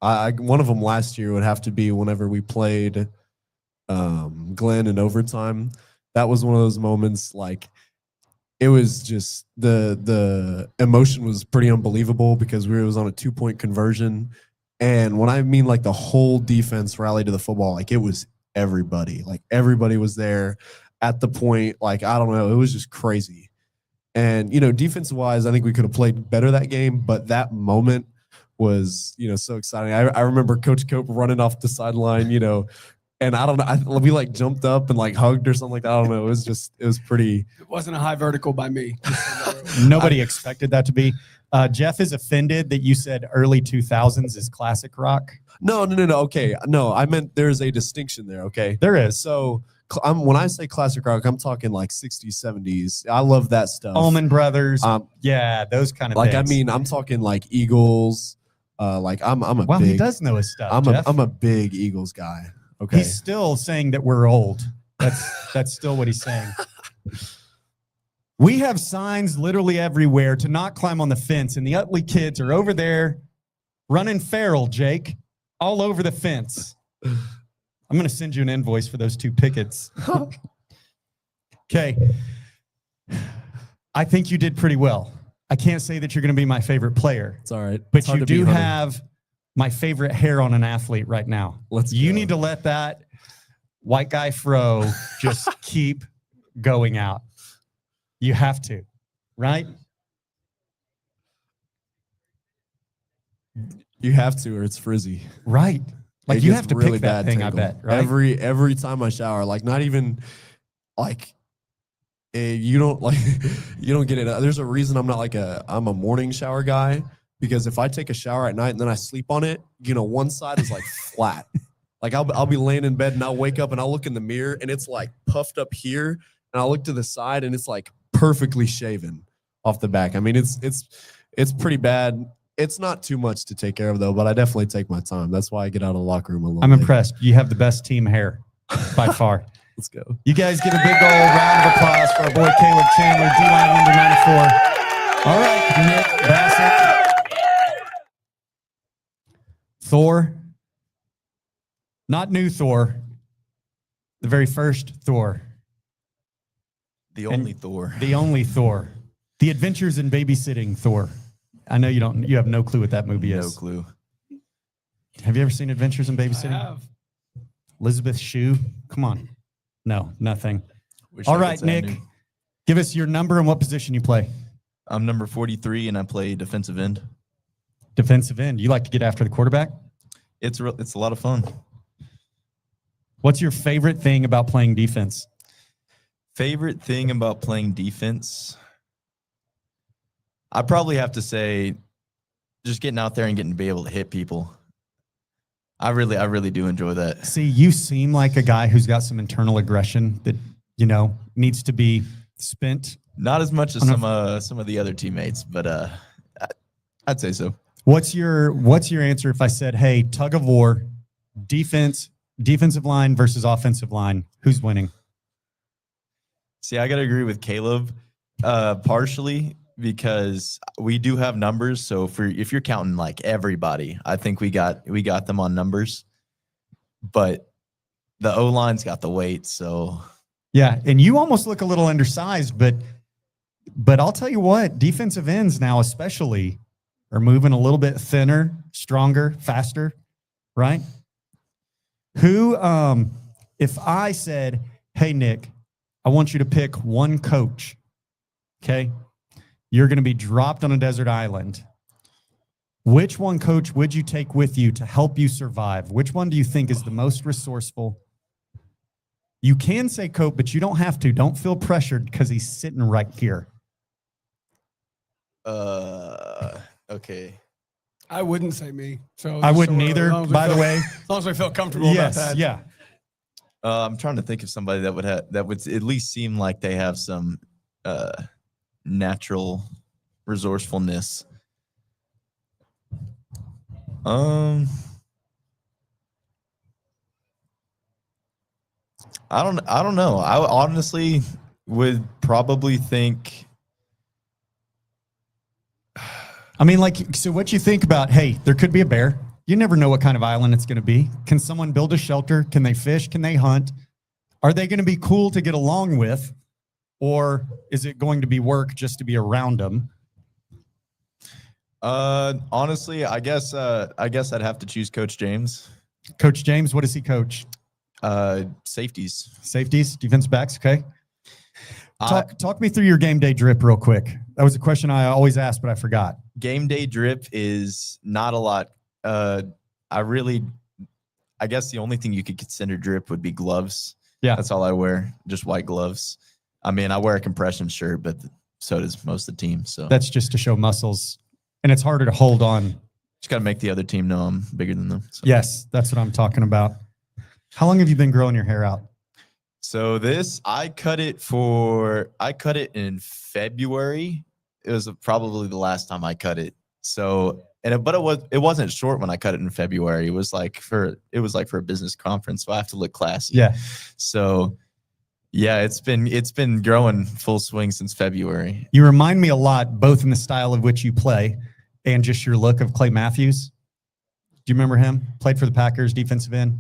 of them last year would have to be whenever we played Glenn in overtime, that was one of those moments. Like, it was just the emotion was pretty unbelievable because it was on a 2-point conversion. And when I mean like the whole defense rallied to the football, like it was everybody. Like everybody was there at the point. Like, I don't know. It was just crazy. And, defensive wise, I think we could have played better that game. But that moment was, so exciting. I remember Coach Cope running off the sideline, and I don't know, we like jumped up and like hugged or something like that. I don't know. It was pretty. It wasn't a high vertical by me. Nobody expected that to be. Jeff is offended that you said early 2000s is classic rock. No. Okay. No, I meant there's a distinction there. Okay. There is. So when I say classic rock, I'm talking like 60s, 70s. I love that stuff. Allman Brothers. Yeah, those kind of like, things. I mean, I'm talking like Eagles. Like I'm a Well, big, he does know his stuff. I'm a big Eagles guy. Okay. He's still saying that we're old. That's still what he's saying. We have signs literally everywhere to not climb on the fence, and the Utley kids are over there running feral, Jake, all over the fence. I'm going to send you an invoice for those 2 pickets. Okay. I think you did pretty well. I can't say that you're going to be my favorite player. It's all right. But you do have my favorite hair on an athlete right now. You need to let that white guy fro just keep going out. You have to, right? You have to, or it's frizzy. Right. Like, you have to pick that thing, tangle. I bet, right? Every time I shower, like, not even like you don't like you don't get it. There's a reason I'm not like I'm a morning shower guy, because if I take a shower at night and then I sleep on it, one side is like flat. Like I'll be laying in bed and I'll wake up and I'll look in the mirror and it's like puffed up here, and I'll look to the side and it's like perfectly shaven off the back. I mean, it's pretty bad. It's not too much to take care of though, but I definitely take my time. That's why I get out of the locker room a little I'm bit. impressed. You have the best team hair by far. Let's go. You guys give a big old round of applause for our boy Caleb Chandler, D-line number 94. All right, Nick Bassett. Thor. Not new Thor. The very first Thor. The only Thor. The only Thor. The Adventures in Babysitting Thor. I know you have no clue what that movie is. No clue. Have you ever seen Adventures in Babysitting? I have. Elizabeth Shue? Come on. No, nothing. Wish All I right, could say I Nick. knew. Give us your number and what position you play. I'm number 43 and I play defensive end. Defensive end. You like to get after the quarterback? It's a lot of fun. What's your favorite thing about playing defense? Favorite thing about playing defense? I probably have to say just getting out there and getting to be able to hit people. I really do enjoy that. See, you seem like a guy who's got some internal aggression that, needs to be spent. Not as much as some of the other teammates, but I'd say so. What's your answer if I said, hey, tug of war, defensive line versus offensive line, who's winning? See, I got to agree with Caleb partially because we do have numbers. So if you're counting like everybody, I think we got them on numbers. But the O-line's got the weight, so yeah, and you almost look a little undersized, but I'll tell you what, defensive ends now especially are moving a little bit thinner, stronger, faster, right? Who, if I said, hey, Nick, I want you to pick one coach, okay? You're going to be dropped on a desert island. Which one coach would you take with you to help you survive? Which one do you think is the most resourceful? You can say Cope, but you don't have to. Don't feel pressured because he's sitting right here. okay. I wouldn't say me. So I wouldn't as either, long as we by the feel- way. As long as we feel comfortable about that. Yeah. I'm trying to think of somebody that would at least seem like they have some natural resourcefulness. I don't know. I honestly would probably think. I mean, so what you think about, hey, there could be a bear. You never know what kind of island it's going to be. Can someone build a shelter? Can they fish? Can they hunt? Are they going to be cool to get along with, or is it going to be work just to be around them? Honestly, I guess I'd have to choose Coach James. Coach James, what does he coach? Safeties. Safeties, defense backs. Okay. I- Talk me through your game day drip real quick. That was a question I always asked, but I forgot. Game day drip is not a lot. I guess the only thing you could consider drip would be gloves. Yeah. That's all I wear, just white gloves. I mean, I wear a compression shirt, but so does most of the team. So That's just to show muscles, and it's harder to hold on. just got to make the other team know I'm bigger than them. So. Yes, that's what I'm talking about. How long have you been growing your hair out? So I cut it in February. It was probably the last time I cut it. So, but it wasn't short when I cut it in February. It was like for a business conference. So I have to look classy. Yeah. So yeah, it's been growing full swing since February. You remind me a lot, both in the style of which you play and just your look of Clay Matthews. Do you remember him? Played for the Packers, defensive end.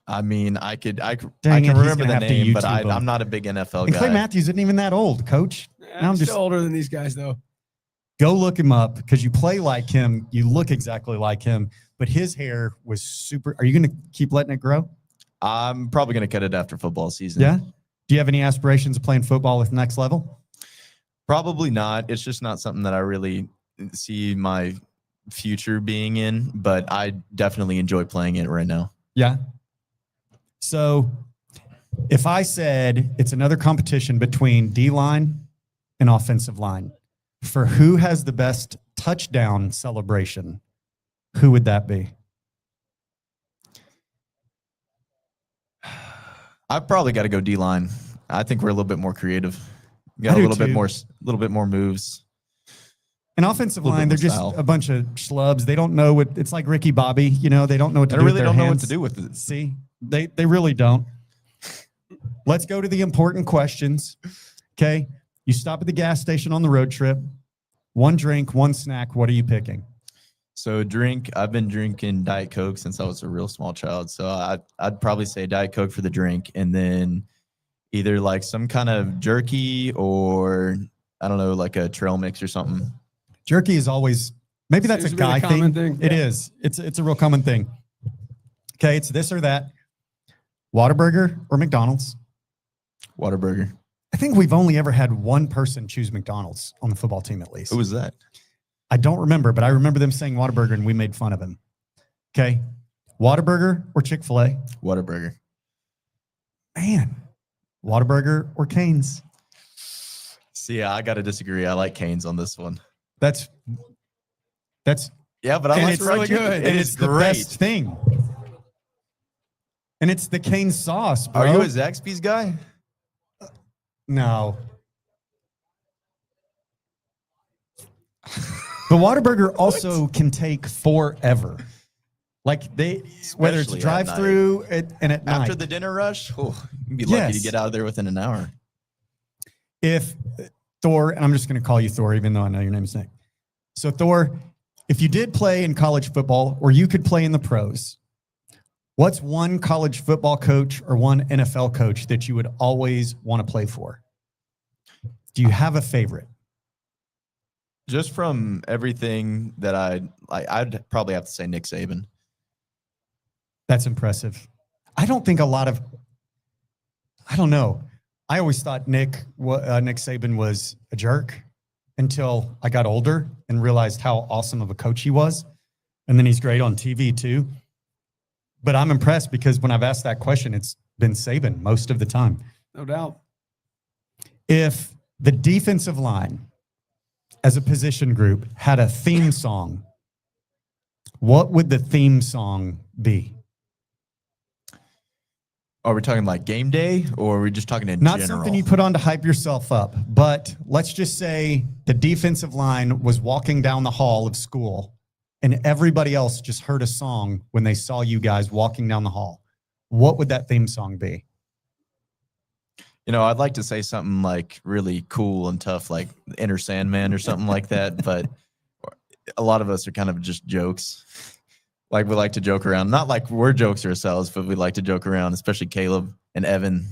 I mean, I can Dang it, he's remember gonna the have to name, but YouTube him. I'm not a big NFL And guy. Clay Matthews isn't even that old, Coach. I'm I'm just- still older than these guys, though. Go look him up because you play like him. You look exactly like him, but his hair was super. Are you going to keep letting it grow? I'm probably going to cut it after football season. Yeah. Do you have any aspirations of playing football with next level? Probably not. It's just not something that I really see my future being in, but I definitely enjoy playing it right now. Yeah. So if I said it's another competition between D-line and offensive line for who has the best touchdown celebration, who would that be? I've probably got to go D-line. I think we're a little bit more creative. We I got a do little bit more moves. An offensive Little bit line, they're more just style. a bunch of schlubs. They don't know what it's like. Ricky Bobby, they don't know what to I do. really with their don't know what hands. to do with it. See, they really don't. Let's go to the important questions. Okay, you stop at the gas station on the road trip. One drink, one snack. What are you picking? So I've been drinking Diet Coke since I was a real small child. So I'd probably say Diet Coke for the drink, and then either like some kind of jerky or I don't know, like a trail mix or something. Jerky is always maybe that's Seems a to be the guy common thing. thing. It Yeah. is. It's a real common thing. Okay, it's this or that. Whataburger or McDonald's. Whataburger. I think we've only ever had one person choose McDonald's on the football team, at least. Who was that? I don't remember, but I remember them saying Whataburger and we made fun of him. Okay. Whataburger or Chick-fil-A? Whataburger. Man, Whataburger or Cane's? See, I got to disagree. I like Cane's on this one. That's Yeah, but I and like it's fried really chicken. good. It And is it's the great. best thing. And it's the Cane's sauce, bro. Are you a Zaxby's guy? No. The Whataburger also can take forever. Like whether it's Especially at drive-through and at night. After the dinner rush, you'd be lucky Yes. to get out of there within an hour. If Thor, and I'm just going to call you Thor, even though I know your name's Nick. So Thor, if you did play in college football or you could play in the pros, what's one college football coach or one NFL coach that you would always want to play for? Do you have a favorite? Just from everything that I'd probably have to say Nick Saban. That's impressive. I don't think I don't know. I always thought Nick Saban was a jerk until I got older and realized how awesome of a coach he was. And then he's great on TV too. But I'm impressed because when I've asked that question, it's been Saban most of the time. No doubt. If the defensive line as a position group had a theme song, what would the theme song be? Are we talking like game day or are we just talking in Not general? something you put on to hype yourself up, but let's just say the defensive line was walking down the hall of school and everybody else just heard a song when they saw you guys walking down the hall. What would that theme song be? I'd like to say something like really cool and tough, like Enter Sandman or something like that. But a lot of us are kind of just jokes. Like we like to joke around, not like we're jokes ourselves, but we like to joke around, especially Caleb and Evan.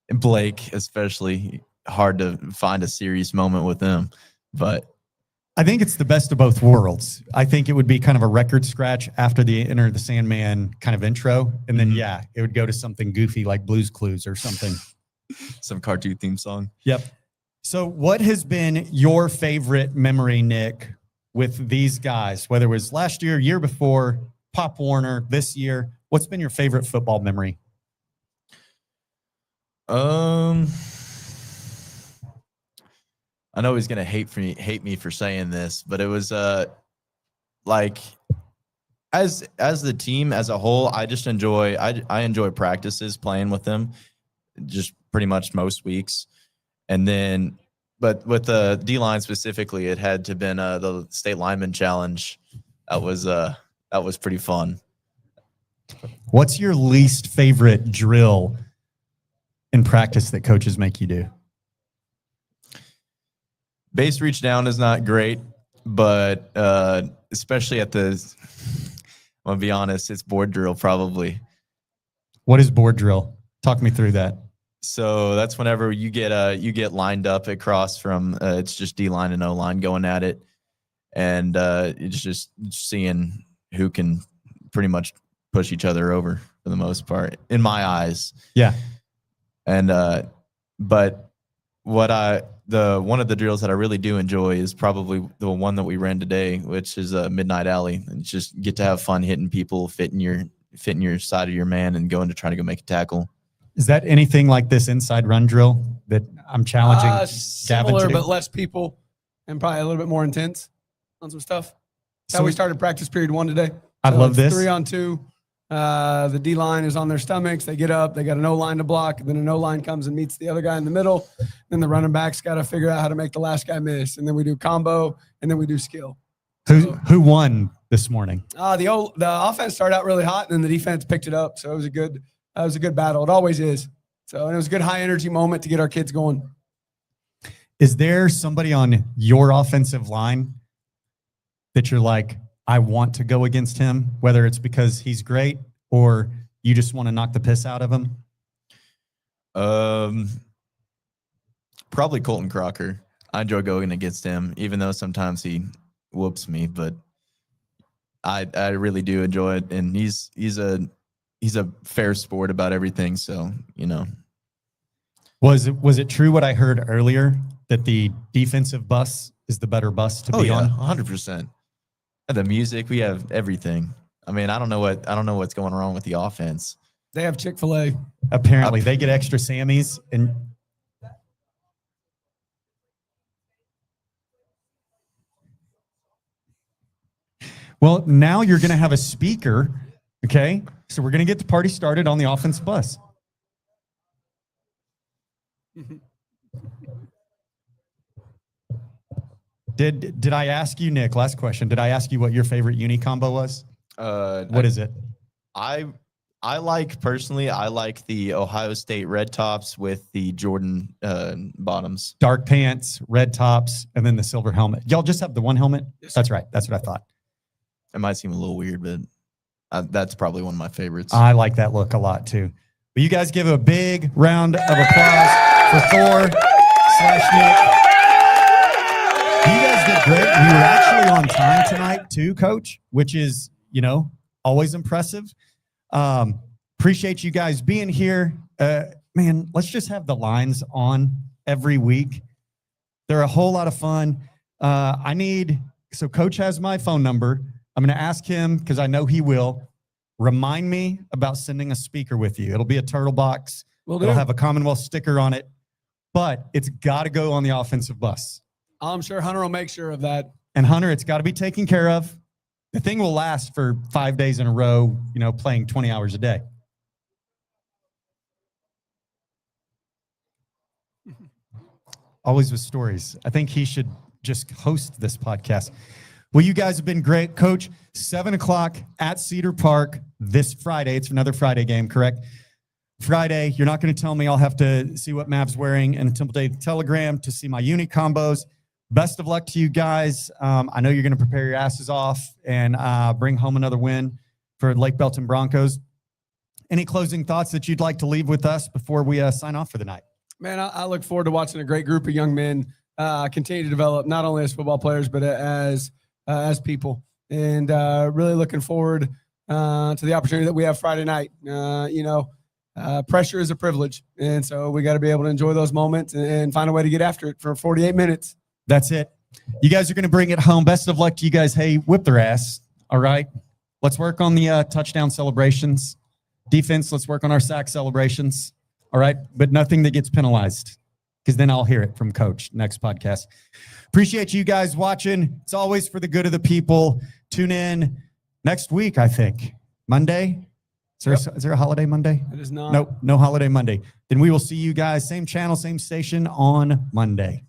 Blake, especially, hard to find a serious moment with him. But I think it's the best of both worlds. I think it would be kind of a record scratch after the Enter the Sandman kind of intro. And then, Mhm. it would go to something goofy like Blue's Clues or something. some cartoon theme song. Yep. So what has been your favorite memory, Nick, with these guys, whether it was last year, year before, Pop Warner, this year? What's been your favorite football memory? I know he's gonna hate me for saying this, but it was like as the team as a whole, I just enjoy I enjoy practices playing with them, just pretty much most weeks, and then but with the D line specifically, it had to been the state lineman challenge. That was pretty fun. What's your least favorite drill in practice that coaches make you do? Base reach down is not great, but especially at the, I'm gonna be honest, it's board drill probably. What is board drill? Talk me through that. So that's whenever you get lined up across from it's just D line and O line going at it, and it's just seeing who can pretty much push each other over for the most part, in my eyes. Yeah. And but one of the drills that I really do enjoy is probably the one that we ran today, which is a midnight alley, and just get to have fun hitting people, fitting your side of your man, and going to try to go make a tackle. Is that anything like this inside run drill that I'm challenging Gavin Similar, to do? but less people and probably a little bit more intense on some stuff. That's So how we started practice period 1 today. I love it's this. 3-on-2. The D line is on their stomachs. They get up. They got an O line to block. Then an O line comes and meets the other guy in the middle. Then the running back's got to figure out how to make the last guy miss. And then we do combo. And then we do skill. Who won this morning? The offense started out really hot, and then the defense picked it up. So it was a good battle. It always is. So and it was a good high energy moment to get our kids going. Is there somebody on your offensive line that you're like, I want to go against him, whether it's because he's great or you just want to knock the piss out of him? Probably Colton Crocker. I enjoy going against him, even though sometimes he whoops me, but I really do enjoy it. And he's a fair sport about everything. So, Was it true what I heard earlier that the defensive bus is the better bus to be on? 100%. The music, we have everything. I mean, I don't know what's going wrong with the offense. They have Chick-fil-A. Apparently, they get extra Sammys and. Well, now you're going to have a speaker, okay? So we're going to get the party started on the offense bus. Did I ask you, Nick, last question, did I ask you what your favorite uni combo was? What is it? I like the Ohio State red tops with the Jordan bottoms. Dark pants, red tops, and then the silver helmet. Y'all just have the one helmet? Yes, That's right. That's what I thought. It might seem a little weird, but that's probably one of my favorites. I like that look a lot too. Will you guys give a big round of applause for Thor/Nick? You guys did great. We were actually on time tonight too, Coach, which is, always impressive. Appreciate you guys being here. Man, let's just have the lines on every week. They're a whole lot of fun. So Coach has my phone number. I'm going to ask him, because I know he will, remind me about sending a speaker with you. It'll be a turtle box. It'll have a Commonwealth sticker on it, but it's got to go on the offensive bus. I'm sure Hunter will make sure of that. And Hunter, it's got to be taken care of. The thing will last for 5 days in a row, playing 20 hours a day. Always with stories. I think he should just host this podcast. Well, you guys have been great. Coach, 7:00 at Cedar Park this Friday. It's another Friday game, correct? Friday, you're not going to tell me I'll have to see what Mav's wearing in a Temple Day Telegram to see my uni combos. Best of luck to you guys. I know you're going to prepare your asses off and bring home another win for Lake Belton Broncos. any closing thoughts that you'd like to leave with us before we sign off for the night? Man, I look forward to watching a great group of young men continue to develop, not only as football players, but as people. And really looking forward to the opportunity that we have Friday night. Pressure is a privilege. And so we got to be able to enjoy those moments and find a way to get after it for 48 minutes. That's it. You guys are going to bring it home. Best of luck to you guys. Hey, whip their ass. All right. Let's work on the touchdown celebrations. Defense, let's work on our sack celebrations. All right. But nothing that gets penalized, because then I'll hear it from Coach next podcast. Appreciate you guys watching. It's always for the good of the people. Tune in next week, I think. Monday. Is there a holiday Monday? It is not. Nope, no holiday Monday. Then we will see you guys, same channel, same station on Monday.